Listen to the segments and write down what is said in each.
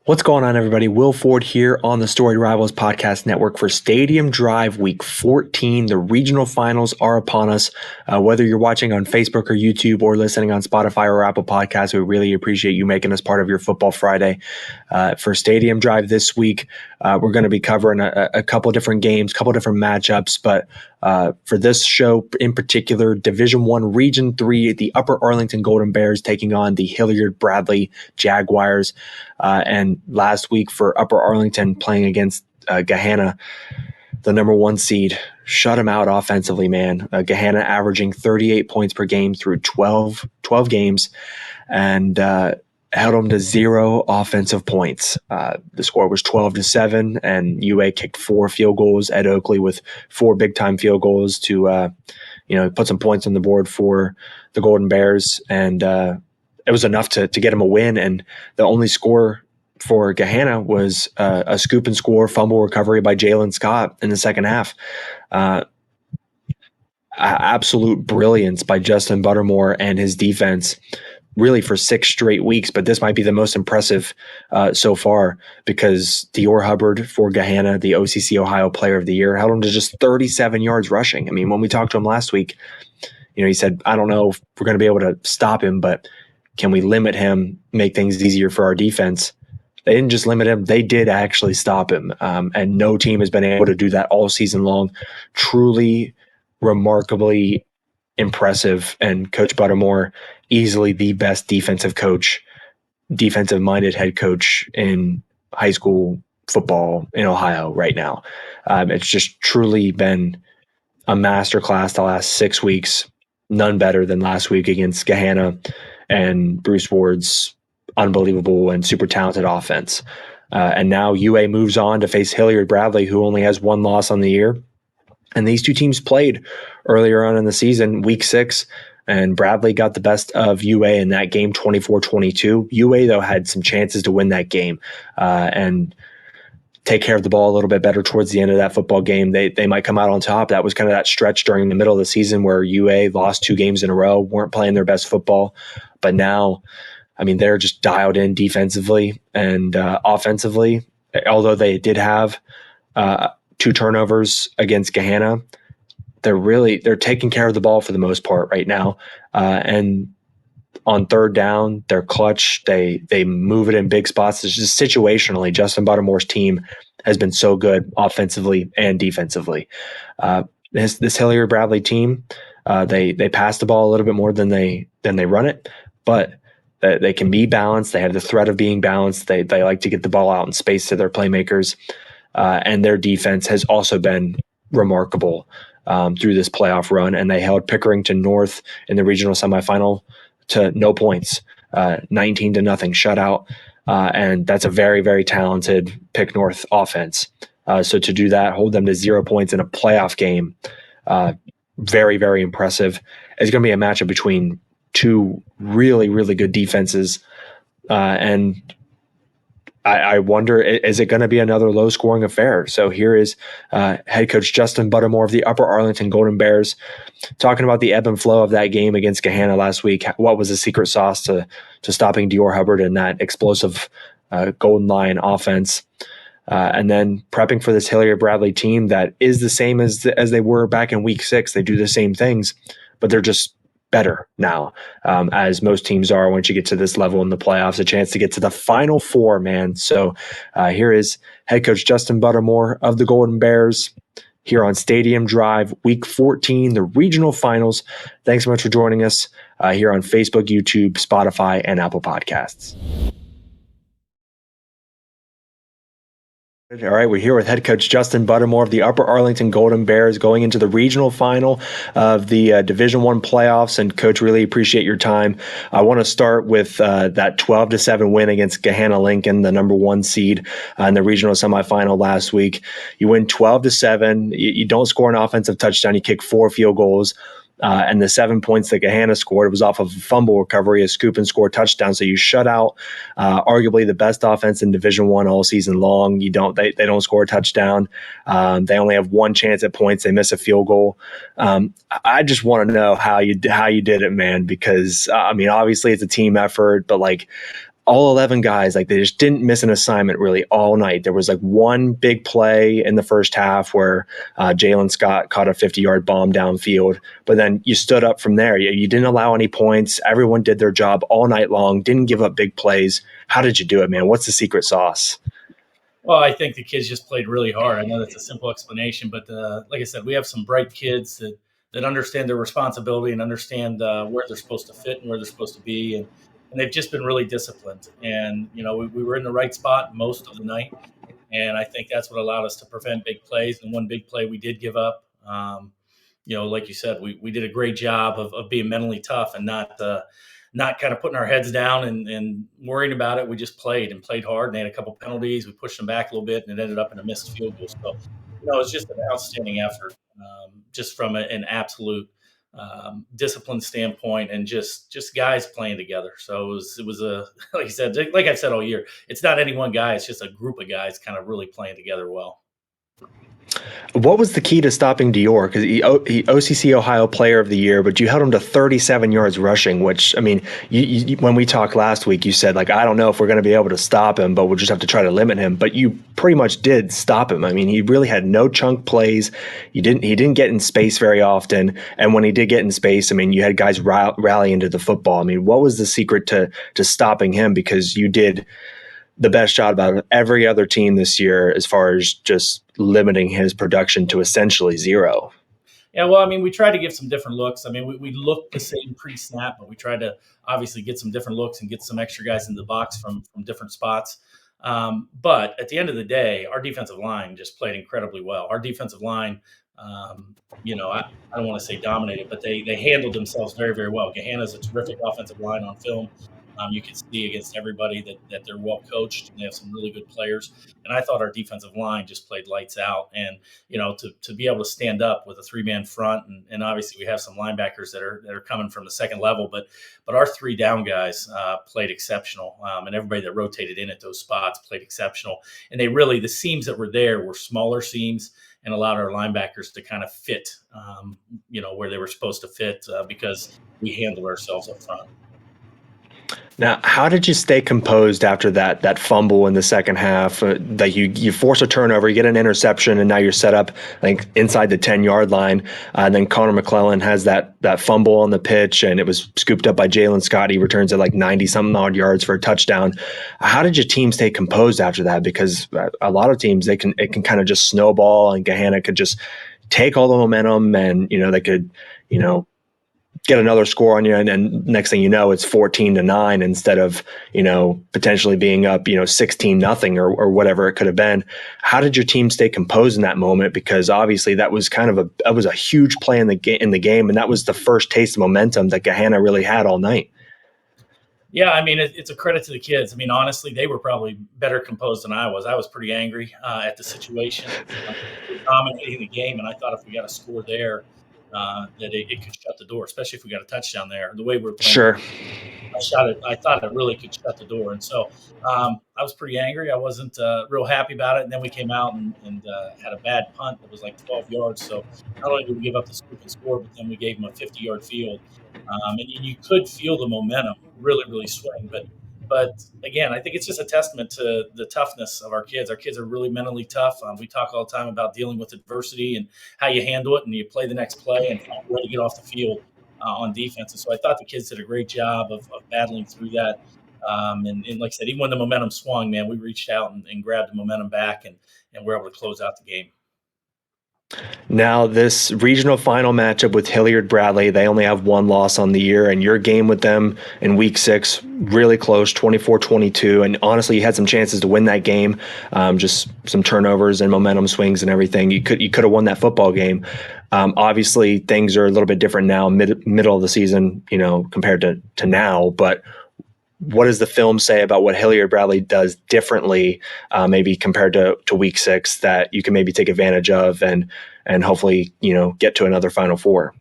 What's going on, everybody? Will Ford here on the Storied Rivals Podcast Network for Stadium Drive Week 14. The regional finals are upon us. Whether you're watching on Facebook or YouTube or listening on Spotify or Apple Podcasts, we really appreciate you making us part of your Football Friday. For Stadium Drive this week, we're going to be covering a couple different games, couple different matchups, but for this show in particular, Division I, Region 3, the Upper Arlington Golden Bears taking on the Hilliard Bradley Jaguars. And last week for Upper Arlington playing against Gahanna, the number one seed, shut him out offensively, man. Gahanna averaging 38 points per game through 12 games and held them to 0 offensive points. The score was 12-7, and UA kicked 4 field goals. Ed Oakley with 4 big-time field goals to put some points on the board for the Golden Bears, and it was enough to get him a win. And the only score for Gahanna was a scoop and score fumble recovery by Jalen Scott in the second half. Absolute brilliance by Justin Buttermore and his defense, really for 6 straight weeks, but this might be the most impressive so far because Diore Hubbard for Gahanna, the OCC-Ohio Player of the Year, held him to just 37 yards rushing. I mean, when we talked to him last week, he said, I don't know if we're going to be able to stop him, but can we limit him, make things easier for our defense? They didn't just limit him. They did actually stop him. And no team has been able to do that all season long. Truly, remarkably impressive. And Coach Buttermore, easily the best defensive-minded head coach in high school football in Ohio right now. It's just truly been a masterclass the last 6 weeks. None better than last week against Gahanna and Bruce Ward's unbelievable and super talented offense. And now UA moves on to face Hilliard Bradley, who only has 1 loss on the year. And these two teams played earlier on in the season, week 6, and Bradley got the best of UA in that game, 24-22. UA, though, had some chances to win that game and take care of the ball a little bit better towards the end of that football game. They might come out on top. That was kind of that stretch during the middle of the season where UA lost 2 games in a row, weren't playing their best football. But now, I mean, they're just dialed in defensively and offensively. Although they did have 2 turnovers against Gahanna, they're taking care of the ball for the most part right now. And on third down, they're clutch. They move it in big spots. It's just situationally, Justin Buttermore's team has been so good offensively and defensively. This Hilliard Bradley team, they pass the ball a little bit more than they run it, but they can be balanced. They have the threat of being balanced. They like to get the ball out in space to their playmakers, and their defense has also been remarkable through this playoff run. And they held Pickerington North in the regional semifinal to no points, 19-0 shutout. And that's a very, very talented Pick North offense. So to do that, hold them to 0 points in a playoff game, very, very impressive. It's going to be a matchup between 2 really, really good defenses. And I wonder, is it going to be another low-scoring affair? So here is head coach Justin Buttermore of the Upper Arlington Golden Bears talking about the ebb and flow of that game against Gahanna last week. What was the secret sauce to stopping Diore Hubbard and that explosive Golden Lion offense? And then prepping for this Hilliard Bradley team that is the same as they were back in week 6. They do the same things, but they're just better now, as most teams are once you get to this level in the playoffs, a chance to get to the Final Four, man. So here is head coach Justin Buttermore of the Golden Bears here on Stadium Drive, Week 14, the regional finals. Thanks so much for joining us here on Facebook, YouTube, Spotify, and Apple Podcasts. All right, we're here with head coach Justin Buttermore of the Upper Arlington Golden Bears going into the regional final of the Division I playoffs. And Coach, really appreciate your time. I want to start with that 12-7 win against Gahanna Lincoln, the number 1 seed in the regional semifinal last week. You win 12-7. You don't score an offensive touchdown. You kick 4 field goals. And the 7 points that Gahanna scored was off of a fumble recovery, a scoop and score touchdown. So you shut out arguably the best offense in Division I all season long. They don't score a touchdown. They only have 1 chance at points. They miss a field goal. I just want to know how you did it, man, because I mean, obviously it's a team effort, but like all 11 guys, like they just didn't miss an assignment really all night. There was like one big play in the first half where Jalen Scott caught a 50-yard bomb downfield, but then you stood up from there. You didn't allow any points. Everyone did their job all night long, didn't give up big plays. How did you do it, man? What's the secret sauce? Well, I think the kids just played really hard. I know that's a simple explanation, but like I said, we have some bright kids that understand their responsibility and understand where they're supposed to fit and where they're supposed to be, and they've just been really disciplined. And we were in the right spot most of the night, and I think that's what allowed us to prevent big plays. And one big play we did give up. Like you said, we did a great job of being mentally tough and not kind of putting our heads down and worrying about it. We just played and played hard, and they had a couple penalties. We pushed them back a little bit, and it ended up in a missed field goal. So, it's just an outstanding effort, just from an absolute discipline standpoint, and just guys playing together. So it was a like I said, like I've said all year, it's not any one guy. It's just a group of guys kind of really playing together well. What was the key to stopping Diore? Because he OCC-Ohio Player of the Year, but you held him to 37 yards rushing, which, I mean, when we talked last week, you said, like, I don't know if we're going to be able to stop him, but we'll just have to try to limit him. But you pretty much did stop him. I mean, he really had no chunk plays. He didn't get in space very often. And when he did get in space, I mean, you had guys rally into the football. I mean, what was the secret to stopping him? Because you did the best job out of every other team this year as far as just limiting his production to essentially zero. Yeah, well, I mean, we tried to give some different looks. I mean, we looked the same pre-snap, but we tried to obviously get some different looks and get some extra guys in the box from different spots. But at the end of the day, our defensive line just played incredibly well. Our defensive line, I don't want to say dominated, but they handled themselves very, very well. Gahanna is a terrific offensive line on film. You can see against everybody that they're well coached and they have some really good players. And I thought our defensive line just played lights out. And to be able to stand up with a 3-man front, and obviously we have some linebackers that are coming from the second level, but our 3 down guys played exceptional, and everybody that rotated in at those spots played exceptional. And the seams that were there were smaller seams and allowed our linebackers to kind of fit, where they were supposed to fit, because we handled ourselves up front. Now, how did you stay composed after that fumble in the second half? That you force a turnover, you get an interception, and now you're set up like inside the 10-yard line. And then Connor McClellan has that fumble on the pitch, and it was scooped up by Jalen Scott. He returns it like 90-something odd yards for a touchdown. How did your team stay composed after that? Because a lot of teams, it can kind of just snowball, and Gahanna could just take all the momentum, and they could get another score on you, and then next thing you know, it's 14-9 instead of potentially being up 16-0 or whatever it could have been. How did your team stay composed in that moment? Because obviously that was a huge play in the game, and that was the first taste of momentum that Gahanna really had all night. Yeah, I mean, it's a credit to the kids. I mean, honestly, they were probably better composed than I was. I was pretty angry at the situation. We were dominating the game, and I thought if we got a score there, that it could shut the door, especially if we got a touchdown there. The way we're playing, Sure. I thought it really could shut the door, and so I was pretty angry. I wasn't real happy about it. And then we came out and had a bad punt that was like 12 yards. So not only did we give up the scoop and score, but then we gave them a 50-yard field, and you could feel the momentum really, really swing. But again, I think it's just a testament to the toughness of our kids. Our kids are really mentally tough. We talk all the time about dealing with adversity and how you handle it, and you play the next play and find a way to get off the field on defense. And so I thought the kids did a great job of battling through that. And like I said, even when the momentum swung, man, we reached out and grabbed the momentum back, and we're able to close out the game. Now, this regional final matchup with Hilliard Bradley, they only have one loss on the year, and your game with them in week 6, really close, 24-22. And honestly, you had some chances to win that game, just some turnovers and momentum swings and everything. You could have won that football game. Obviously, things are a little bit different now, middle of the season, compared to now. But what does the film say about what Hilliard Bradley does differently, maybe compared to week 6, that you can maybe take advantage of and hopefully, get to another Final Four?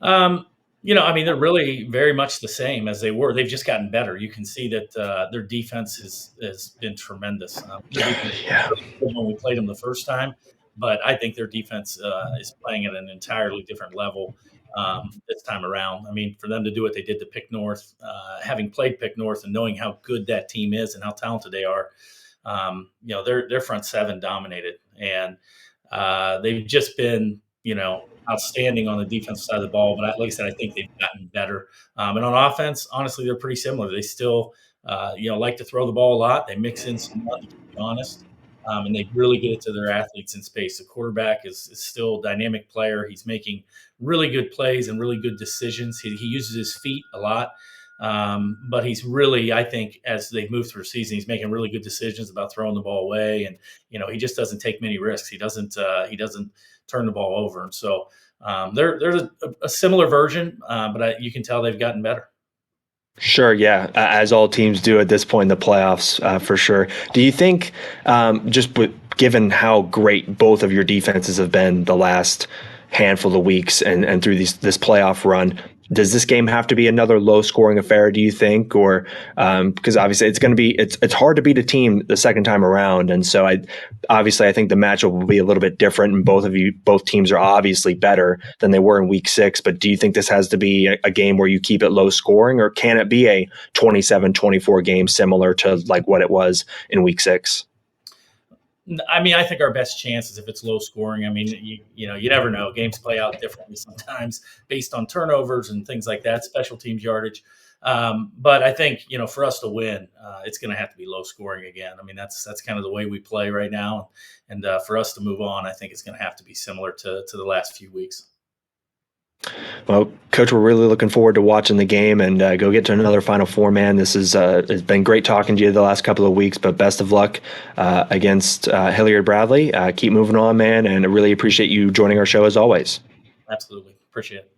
I mean, they're really very much the same as they were. They've just gotten better. You can see that their defense has been tremendous. Yeah. When we played them the first time, but I think their defense is playing at an entirely different level. this time around. I mean, for them to do what they did to Pick North, having played Pick North and knowing how good that team is and how talented they are, their front seven dominated, and they've just been, outstanding on the defensive side of the ball. But like I said, I think they've gotten better. And on offense, honestly, they're pretty similar. They still, like to throw the ball a lot. They mix in some run, to be honest. And they really get it to their athletes in space. The quarterback is still a dynamic player. He's making really good plays and really good decisions. He uses his feet a lot. But he's really, I think, as they move through the season, he's making really good decisions about throwing the ball away, and he just doesn't take many risks. He doesn't turn the ball over, and so there's a similar version, but you can tell they've gotten better. Sure, yeah, as all teams do at this point in the playoffs, for sure. Do you think, given how great both of your defenses have been the last handful of weeks and through this playoff run, does this game have to be another low-scoring affair, do you think? Or because obviously it's hard to beat a team the second time around, and so I think the matchup will be a little bit different, and both teams are obviously better than they were in week 6. But do you think this has to be a game where you keep it low scoring, or can it be a 27-24 game similar to like what it was in week 6? I mean, I think our best chance is if it's low scoring. I mean, you never know. Games play out differently sometimes based on turnovers and things like that, special teams yardage. But I think, for us to win, it's going to have to be low scoring again. I mean, that's kind of the way we play right now. And for us to move on, I think it's going to have to be similar to the last few weeks. Well, Coach, we're really looking forward to watching the game and go get to another Final Four, man. This is it's been great talking to you the last couple of weeks, but best of luck against Hilliard Bradley. Keep moving on, man, and I really appreciate you joining our show as always. Absolutely. Appreciate it.